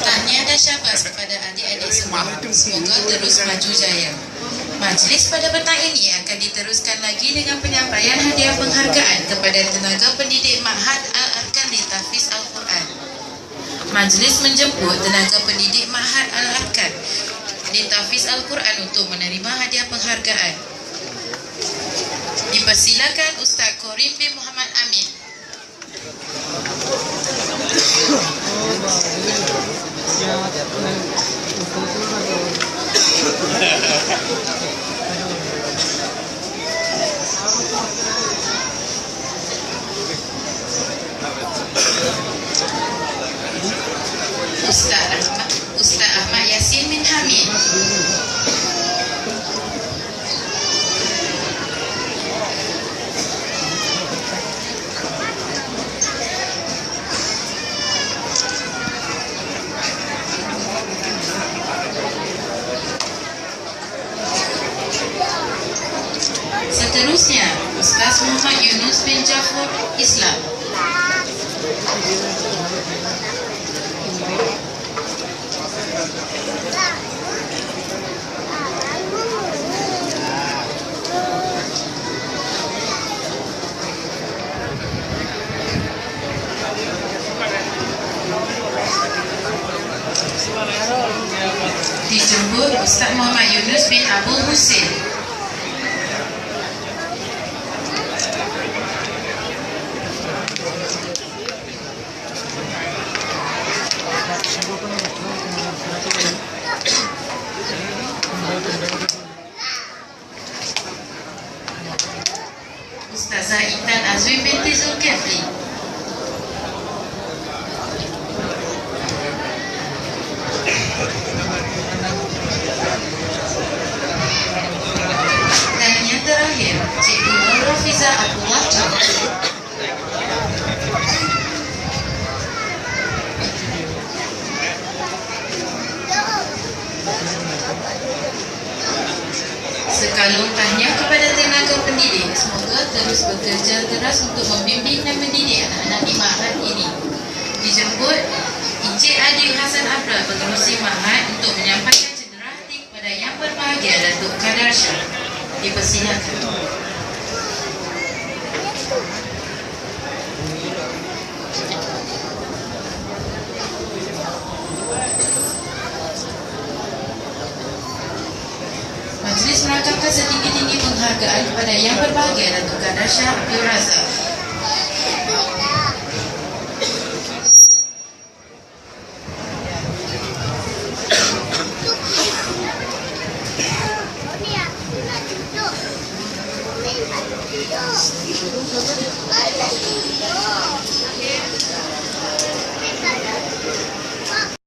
Tahniah dan syabas kepada adik-adik semua. Semoga terus maju jaya. Majlis pada petang ini akan diteruskan lagi dengan penyampaian hadiah penghargaan kepada tenaga pendidik Ma'had Al-Arkan di Tahfiz Al-Quran. Majlis menjemput tenaga pendidik Ma'had Al-Arkan di Tahfiz Al-Quran untuk menerima hadiah penghargaan. Dipersilakan Ustaz Korim bin Muhammad Amin. Ustaz Ahmad Yasin bin Hamid. Seterusnya, Ustaz Muhammad Yunus bin Jafar Islam. Dijemput Ustaz Muhammad Yunus bin Abu Husin. Ustazah Intan Azwi binti Zulkifli. Dan yang terakhir, Cikgu Nur Rafiza Abdullah Cham. Sekalung tahniah kepada tenaga pendidik. Semoga terus bekerja keras untuk membimbing dan mendidik anak-anak di Ma'had ini. Dijemput Encik Adil Hasan Abra, pengerusi Ma'had, untuk menyampaikan cedera hati kepada yang berbahagia Datuk Kadar Shah. Dipersilakan. Majlis merangkamkan setinggi-tinggi penghargaan kepada yang berbahagia Datuk Kadar Shah Abdul Razak.